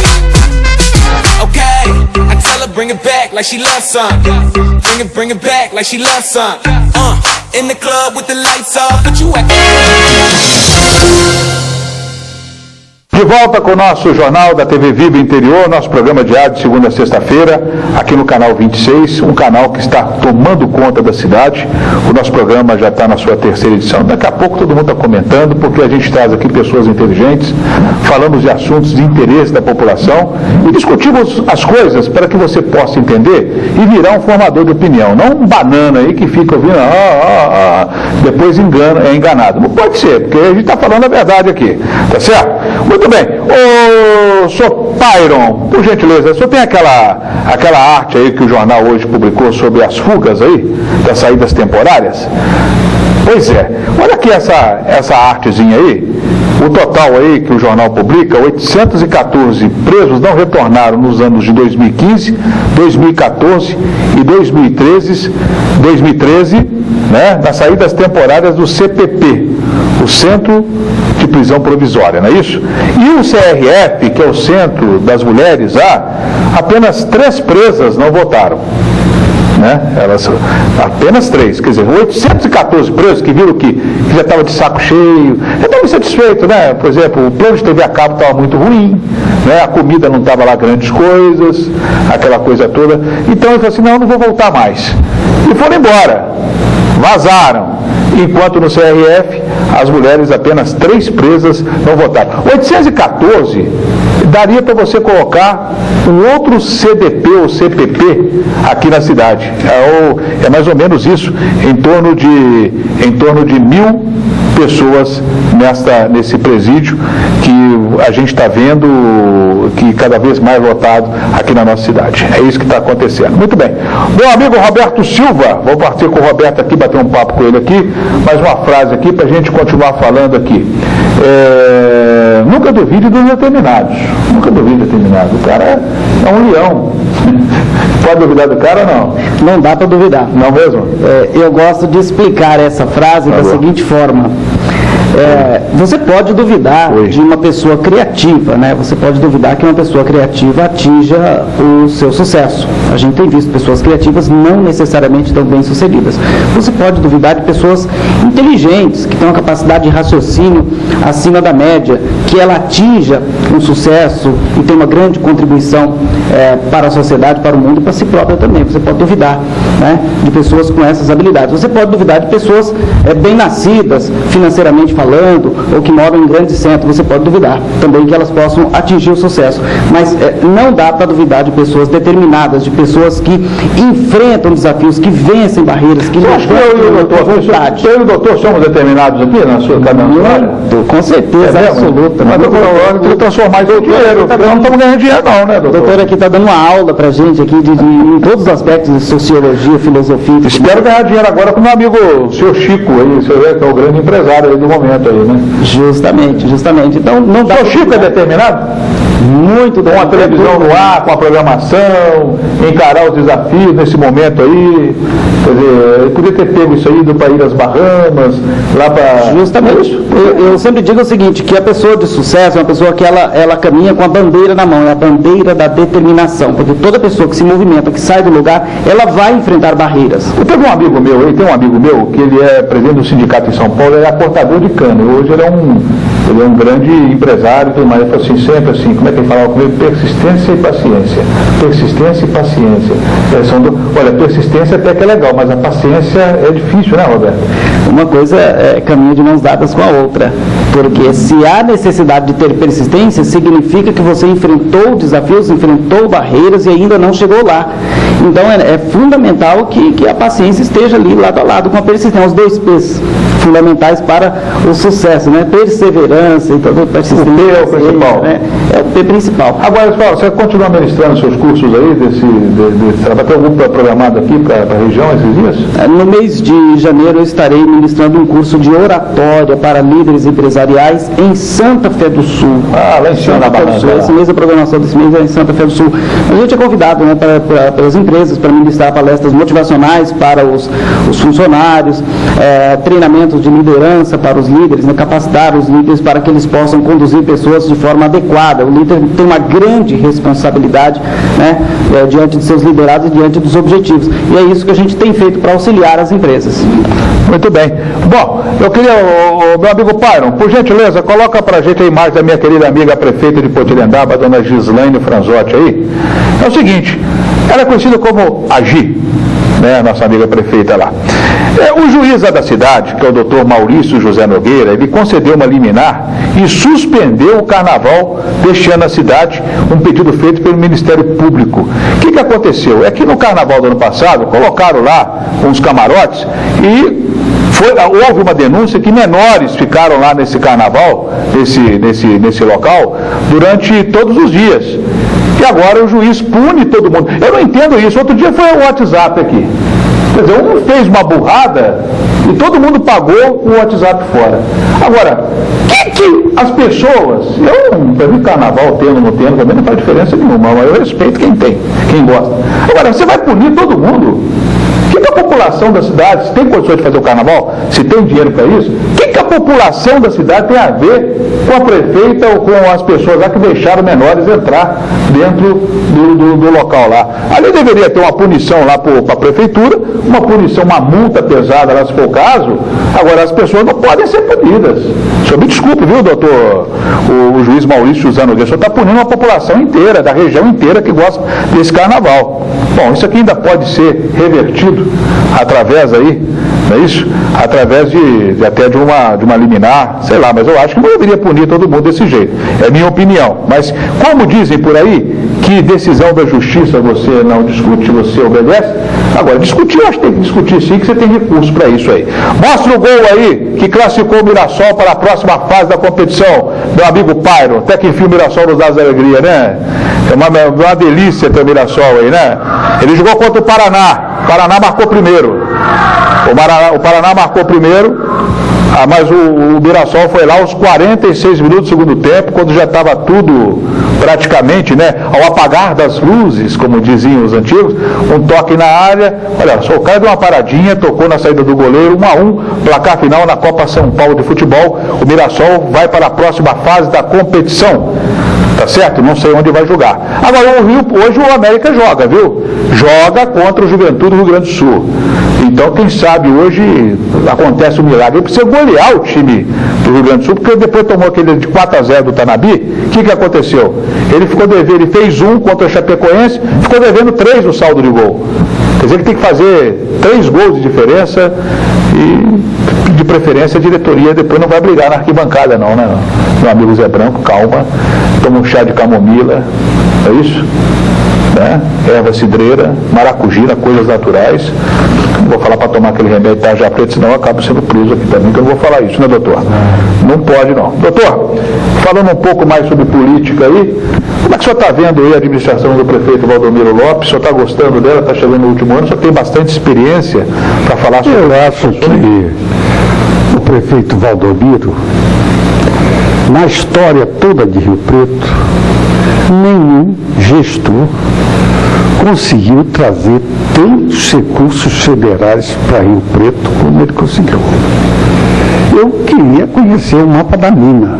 Okay, I tell her bring it back like she loves some. Bring it back like she loves some. In the club with the lights off, but you act. De volta com o nosso Jornal da TV Viva Interior, nosso programa diário de segunda a sexta-feira, aqui no canal 26, um canal que está tomando conta da cidade. O nosso programa já está na sua terceira edição. Daqui a pouco todo mundo está comentando, porque a gente traz aqui pessoas inteligentes, falamos de assuntos de interesse da população e discutimos as coisas para que você possa entender e virar um formador de opinião, não um banana aí que fica ouvindo, depois é enganado. Não pode ser, porque a gente está falando a verdade aqui, tá certo? Muito bem. Ô, Sr. Pyron, por gentileza, o senhor tem aquela arte aí que o jornal hoje publicou sobre as fugas aí, das saídas temporárias? Pois é, olha aqui essa artezinha aí, o total aí que o jornal publica, 814 presos não retornaram nos anos de 2015, 2014 e 2013, né, nas saídas temporárias do CPP, o Centro de Prisão Provisória, não é isso? E o CRF, que é o Centro das Mulheres, apenas 3 presas não votaram. Né? Apenas 3, quer dizer, 814 presos que viram que já estava de saco cheio, já estavam insatisfeitos, né? Por exemplo, o plano de TV a cabo estava muito ruim, né? A comida não estava lá grandes coisas, aquela coisa toda. Então ele falou assim, não vou voltar mais. E foram embora, vazaram. Enquanto no CRF, as mulheres, apenas 3 presas não votaram. 814 daria para você colocar um outro CDP ou CPP aqui na cidade. É mais ou menos isso, em torno de 1.000 pessoas nesse presídio que a gente está vendo que cada vez mais lotado aqui na nossa cidade. É isso que está acontecendo. Muito bem. Meu amigo Roberto Silva, vou partir com o Roberto aqui, bater um papo com ele aqui, mais uma frase aqui para a gente continuar falando aqui. Nunca duvide dos determinados. Nunca duvide dos determinados. O cara é um leão. Pode duvidar do cara ou não? Não dá para duvidar. Não mesmo? Eu gosto de explicar essa frase da seguinte forma. Você pode duvidar de uma pessoa criativa, né? Você pode duvidar que uma pessoa criativa atinja o seu sucesso. A gente tem visto pessoas criativas não necessariamente tão bem sucedidas. Você pode duvidar de pessoas inteligentes, que têm uma capacidade de raciocínio acima da média, que ela atinja um sucesso e tem uma grande contribuição para a sociedade, para o mundo e para si própria também. Você pode duvidar, né, de pessoas com essas habilidades. Você pode duvidar de pessoas bem nascidas, financeiramente falando, ou que moram em grandes centros. Você pode duvidar também que elas possam atingir o sucesso. Mas não dá para duvidar de pessoas determinadas, de pessoas que enfrentam desafios, que vencem barreiras, que levantam vontade. Eu e o doutor somos determinados aqui na sua caminhada? Com certeza, absoluta. Mas eu vou transformar isso em dinheiro. Nós não estamos ganhando dinheiro não, né, doutor? O doutor aqui está dando uma aula para a gente aqui em todos os aspectos de sociologia, filosofia. Espero ganhar dinheiro agora com o meu amigo, o senhor Chico, aí, que é o grande empresário aí do momento aí, né? Justamente. Então não dá. O senhor Chico é determinado? Muito bem. Com a televisão no ar, com a programação, encarar os desafios nesse momento aí. Quer dizer, ele podia ter pego isso aí do país das Bahamas, lá para... Justamente. Eu sempre digo o seguinte, que a pessoa de sucesso é uma pessoa que ela caminha com a bandeira na mão, é a bandeira da determinação, porque toda pessoa que se movimenta, que sai do lugar, ela vai enfrentar barreiras. Eu tenho um amigo meu aí, que ele é presidente do sindicato em São Paulo, ele é cortador de cana, hoje ele é um grande empresário e tudo mais. Ele falou assim, sempre assim, como é que ele falava comigo? Persistência e paciência. Persistência e paciência. Olha, persistência até que é legal, mas a paciência é difícil, né, Roberto? Uma coisa caminha de mãos dadas com a outra, porque se há necessidade de ter persistência, significa que você enfrentou desafios, enfrentou barreiras e ainda não chegou lá. Então é fundamental que a paciência esteja ali lado a lado com a persistência, os 2 P's fundamentais para o sucesso, né? Perseverança, então persistência. O P é o principal. Né? É o P principal. Agora, pessoal, você continua ministrando seus cursos aí, vai ter algum programado aqui para a região esses dias? No mês de janeiro eu estarei ministrando um curso de oratória para líderes empresariais em Santa Fé do Sul. Lá em cima da Barranca. Esse mês, a programação desse mês é em Santa Fé do Sul. A gente é convidado, né, pelas empresas para ministrar palestras motivacionais para os funcionários, treinamentos de liderança para os líderes, né, capacitar os líderes para que eles possam conduzir pessoas de forma adequada. O líder tem uma grande responsabilidade, né, diante de seus liderados e diante dos objetivos. E é isso que a gente tem feito para auxiliar as empresas. Muito bem. Bom, eu queria, meu amigo Pyron, por gentileza, coloca para a gente a imagem da minha querida amiga prefeita de Potirendaba, a dona Gislaine Franzotti aí, é o seguinte, ela é conhecida como Agi, né, nossa amiga prefeita lá. O juiz da cidade, que é o doutor Maurício José Nogueira, ele concedeu uma liminar e suspendeu o carnaval deste ano na cidade, um pedido feito pelo Ministério Público. O que aconteceu? É que no carnaval do ano passado, colocaram lá uns camarotes e houve uma denúncia que menores ficaram lá nesse carnaval, nesse local, durante todos os dias. E agora o juiz pune todo mundo. Eu não entendo isso. Outro dia foi o WhatsApp aqui. Quer dizer, um fez uma burrada e todo mundo pagou o WhatsApp fora. Agora, que as pessoas, para mim carnaval tendo ou não tendo também não faz diferença nenhuma, mas eu respeito quem tem, quem gosta. Agora, você vai punir todo mundo? O que a população da cidade, se tem condições de fazer o carnaval, se tem dinheiro para isso, o que a população da cidade tem a ver com a prefeita ou com as pessoas lá que deixaram menores entrar dentro do local lá? Ali deveria ter uma punição lá para a prefeitura, uma punição, uma multa pesada lá se for o caso. Agora, as pessoas não podem ser punidas. O senhor me desculpe, viu, doutor, o juiz Maurício José Nogueira, o senhor está punindo uma população inteira, da região inteira que gosta desse carnaval. Bom, isso aqui ainda pode ser revertido através aí, não é isso? Através até de uma liminar, sei lá, mas eu acho que não deveria punir todo mundo desse jeito. É minha opinião. Mas, como dizem por aí, que decisão da justiça você não discute, você obedece. Agora, discutir, eu acho que tem que discutir sim, que você tem recurso para isso aí. Mostra o gol aí, que classificou o Mirassol para a próxima fase da competição, meu amigo Pairo. Até que enfim o Mirassol nos dá as alegrias, né? É uma delícia ter o Mirassol aí, né? Ele jogou contra o Paraná. O Paraná marcou primeiro. O Paraná marcou primeiro, mas o Mirassol foi lá aos 46 minutos do segundo tempo, quando já estava tudo praticamente, né, ao apagar das luzes, como diziam os antigos, um toque na área, olha só, o cara deu uma paradinha, tocou na saída do goleiro, 1-1, placar final na Copa São Paulo de Futebol. O Mirassol vai para a próxima fase da competição. Tá certo? Não sei onde vai jogar. Agora, hoje o América joga, viu? Joga contra o Juventude do Rio Grande do Sul. Então, quem sabe hoje acontece um milagre. Ele precisa golear o time do Rio Grande do Sul, porque depois tomou aquele de 4-0 do Tanabi. O que aconteceu? Ele ficou devendo, ele fez 1 contra o Chapecoense, ficou devendo 3 no saldo de gol. Quer dizer que tem que fazer 3 gols de diferença e, de preferência, a diretoria depois não vai brigar na arquibancada não, né? Meu amigo Zé Branco, calma, toma um chá de camomila, é isso? Né? Erva cidreira, maracujina, coisas naturais. Não vou falar para tomar aquele remédio tarja preta, senão eu acabo sendo preso aqui também, que eu não vou falar isso, né, doutor? Não pode não. Doutor, falando um pouco mais sobre política aí, como é que o senhor está vendo aí a administração do prefeito Valdomiro Lopes? O senhor está gostando dela? Está chegando no último ano? O senhor tem bastante experiência para falar sobre isso? Eu acho que o prefeito Valdomiro, na história toda de Rio Preto, nenhum gestor conseguiu trazer tantos recursos federais para Rio Preto como ele conseguiu. Eu queria conhecer o mapa da mina.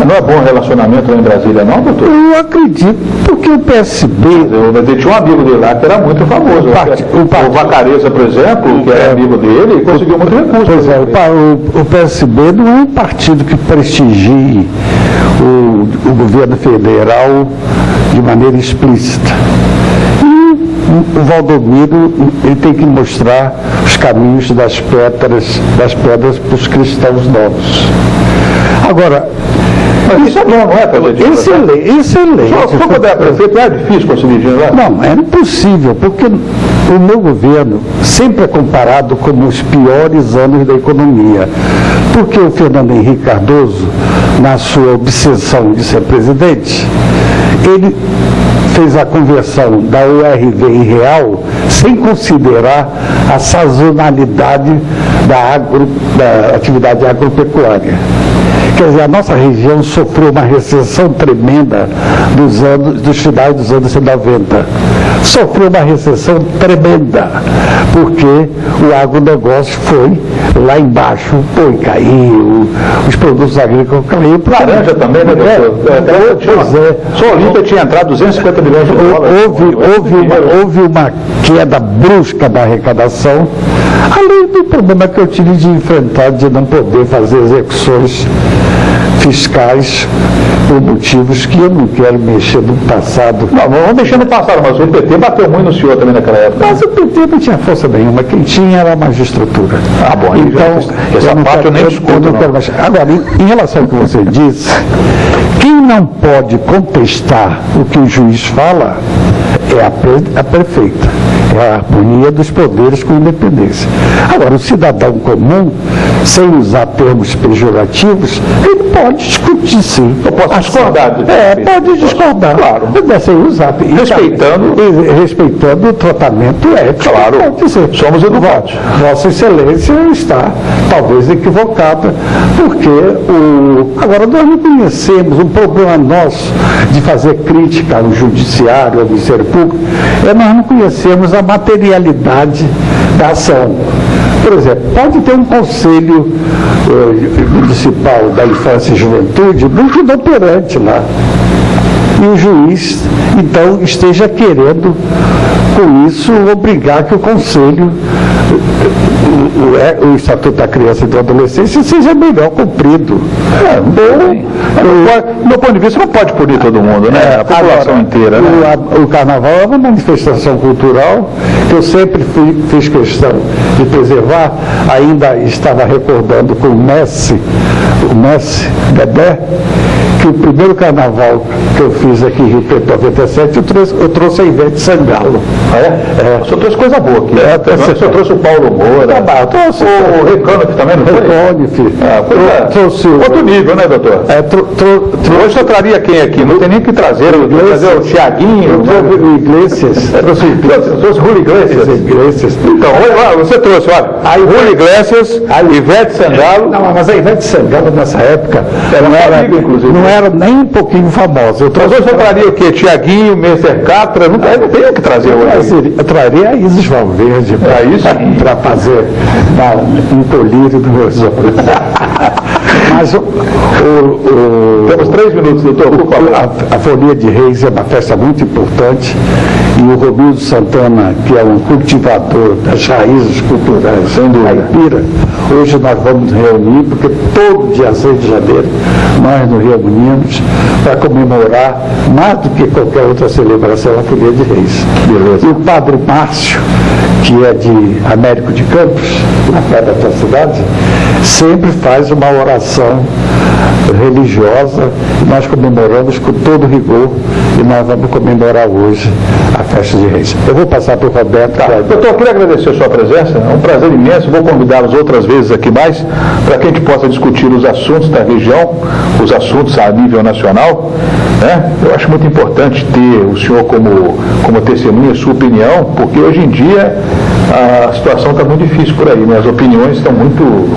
Não é bom relacionamento lá em Brasília, não, doutor? Eu acredito, porque o PSB... Eu tinha um amigo dele lá que era muito famoso. O Vacareza, por exemplo, que era amigo dele, conseguiu muito recurso. Pois é, o PSB não é um partido que prestigie o governo federal de maneira explícita. E o Valdomiro, ele tem que mostrar os caminhos das pedras para os cristãos novos. Agora, mas isso é bom, não é, Pedro? Excelente. Só quando era prefeito, é difícil conseguir dinheiro lá? Não, é impossível, porque o meu governo sempre é comparado como os piores anos da economia. Porque o Fernando Henrique Cardoso, na sua obsessão de ser presidente, ele fez a conversão da URV em real sem considerar a sazonalidade da atividade agropecuária. Quer dizer, a nossa região sofreu uma recessão tremenda dos finais dos anos 90. Sofreu uma recessão tremenda, porque o agronegócio foi lá embaixo, caiu, os produtos agrícolas caíram. Laranja também, né, doutor? Só a Olímpia tinha entrado 250 milhões de dólares. Houve uma queda brusca da arrecadação, além do problema que eu tive de enfrentar de não poder fazer execuções fiscais por motivos que eu não quero mexer no passado. Não, vamos mexer no passado, mas o PT bateu muito no senhor também naquela época. Mas o PT não tinha força nenhuma, quem tinha era a magistratura. Ah, bom, então, essa parte eu nem discuto. Agora, em relação ao que você disse, quem não pode contestar o que o juiz fala é a prefeita. É a harmonia dos poderes com independência. Agora, o cidadão comum, sem usar termos pejorativos, ele pode discutir sim. Eu posso discordar. Pode discordar. Claro. Mas sem usar. Respeitando o tratamento ético. Claro. Pode dizer. Somos educados. Vossa Excelência está talvez equivocada, porque agora nós não conhecemos, um problema nosso de fazer crítica ao judiciário, ao Ministério Público, nós não conhecemos a materialidade da ação. Por exemplo, pode ter um conselho municipal da infância e juventude muito inoperante lá. E o juiz, então, esteja querendo, com isso, obrigar que o conselho, o Estatuto da Criança e da Adolescência, seja melhor cumprido. Do meu ponto de vista, não pode punir todo mundo, né? A população inteira. Né? O carnaval é uma manifestação cultural que eu sempre fiz questão de preservar. Ainda estava recordando com o Messi Bebé, que o primeiro carnaval que eu fiz aqui em Rio Preto, 97, eu trouxe a Ivete Sangalo. Ah, é? O senhor trouxe coisa boa aqui. O senhor trouxe o Paulo Moura. Trouxe o Recônif também, não foi? Recônif. Trouxe outro nível, né, doutor? Hoje o senhor traria quem aqui? Não tem nem que trazer o Thiaguinho. O Iglesias. Trouxe o Julio Iglesias. Então, olha lá, você trouxe, olha, o Julio Iglesias, a Ivete Sangalo. Não, mas a Ivete Sangalo nessa época não era nem um pouquinho famosa. Mas hoje eu traria o quê? Thiaguinho, Mr. Catra, não tem que trazer hoje. Eu traria a Isis Valverde para fazer um colírio do meu olhos. Mas temos 3 minutos, doutor, por favor. A Folia de Reis é uma festa muito importante e o Romildo Santana, que é um cultivador das raízes culturais caipira, hoje nós vamos nos reunir, porque todo dia 6 de janeiro nós nos reunimos para comemorar, mais do que qualquer outra celebração, a Folia de Reis. Beleza. E o Padre Márcio, que é de Américo de Campos, na perto da tua cidade, sempre faz uma oração religiosa, e nós comemoramos com todo rigor, e nós vamos comemorar hoje a festa de Reis. Eu vou passar para o Roberto. Doutor, eu queria agradecer a sua presença, é um prazer imenso, vou convidá-los outras vezes aqui mais, para que a gente possa discutir os assuntos da região, os assuntos a nível nacional, né? Eu acho muito importante ter o senhor como testemunha, sua opinião, porque hoje em dia a situação está muito difícil por aí, né? As opiniões estão muito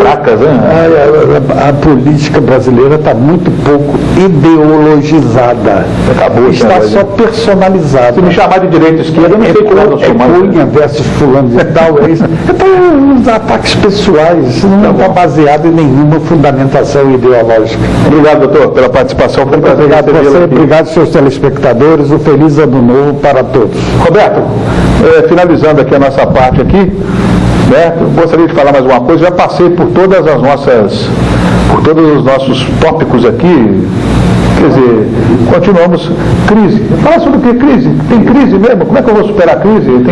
fracas, né? A política brasileira está muito pouco ideologizada. Está só personalizada. Se me chamar de direita e esquerda, eu não sei qual é o seu mais. Cunha versus fulano de tal, Então, os ataques pessoais não está baseado em nenhuma fundamentação ideológica. Obrigado, doutor, pela participação. Foi um prazer. Obrigado a você, obrigado aos seus telespectadores. Um feliz ano novo para todos. Roberto, finalizando aqui a nossa parte aqui, né, eu gostaria de falar mais uma coisa. Já passei por todos os nossos tópicos aqui. Quer dizer, continuamos crise. Fala sobre o que? Crise? Tem crise mesmo? Como é que eu vou superar a crise? Eu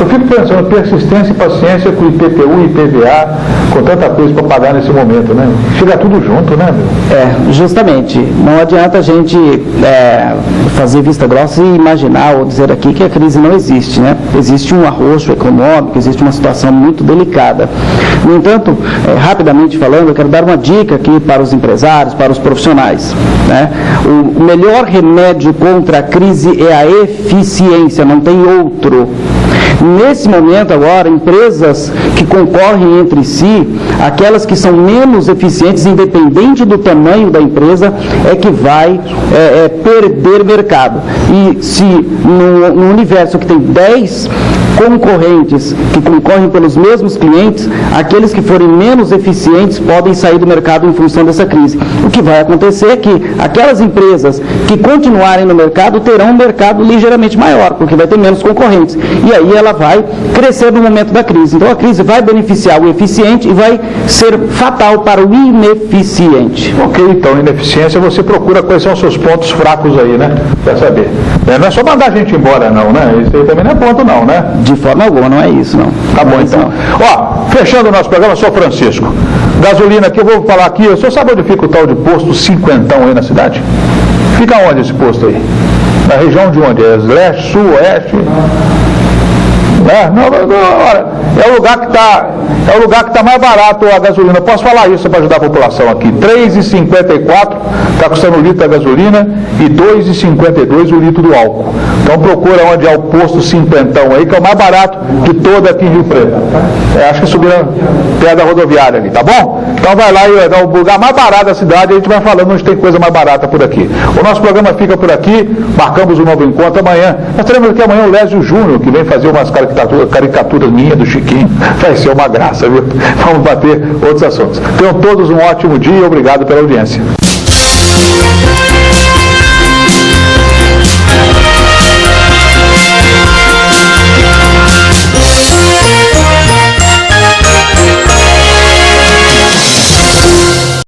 fico pensando, persistência e paciência com o IPTU e IPVA, com tanta coisa para pagar nesse momento, né? Chega tudo junto, né, meu? Justamente. Não adianta a gente fazer vista grossa e imaginar ou dizer aqui que a crise não existe, né? Existe um arroxo econômico, existe uma situação muito delicada. No entanto, rapidamente falando, eu quero dar uma dica aqui para os empresários, para os profissionais, né? O melhor remédio contra a crise é a eficiência, não tem outro. Nesse momento agora, empresas que concorrem entre si, aquelas que são menos eficientes, independente do tamanho da empresa, é que vai perder mercado. E se no universo que tem 10 concorrentes que concorrem pelo pelos mesmos clientes, aqueles que forem menos eficientes podem sair do mercado em função dessa crise. O que vai acontecer é que aquelas empresas que continuarem no mercado terão um mercado ligeiramente maior, porque vai ter menos concorrentes. E aí ela vai crescer no momento da crise. Então a crise vai beneficiar o eficiente e vai ser fatal para o ineficiente. Ok, então, ineficiência, você procura quais são os seus pontos fracos aí, né? Quer saber? Não é só mandar a gente embora, não, né? Isso aí também não é ponto, não, né? De forma alguma, não é isso, não. Tá bom, então. Ó, fechando o nosso programa, sou Francisco. Gasolina aqui, eu vou falar aqui, o senhor sabe onde fica o tal de posto cinquentão aí na cidade? Fica onde esse posto aí? Na região de onde? É leste, sul, oeste? É o lugar que está mais barato a gasolina. Eu posso falar isso para ajudar a população aqui. R$ 3,54 está custando o litro da gasolina e R$ 2,52 o litro do álcool. Então procura onde é o posto cinquentão aí, que é o mais barato de todo aqui em Rio Preto. Acho que subindo perto da rodoviária ali, tá bom? Então vai lá e é o lugar mais barato da cidade, a gente vai falando onde tem coisa mais barata por aqui. O nosso programa fica por aqui, marcamos um novo encontro amanhã. Nós teremos aqui amanhã o Lésio Júnior, que vem fazer umas caricaturas minhas do Chiquinho. Vai ser uma graça, viu? Vamos bater outros assuntos. Tenham todos um ótimo dia e obrigado pela audiência.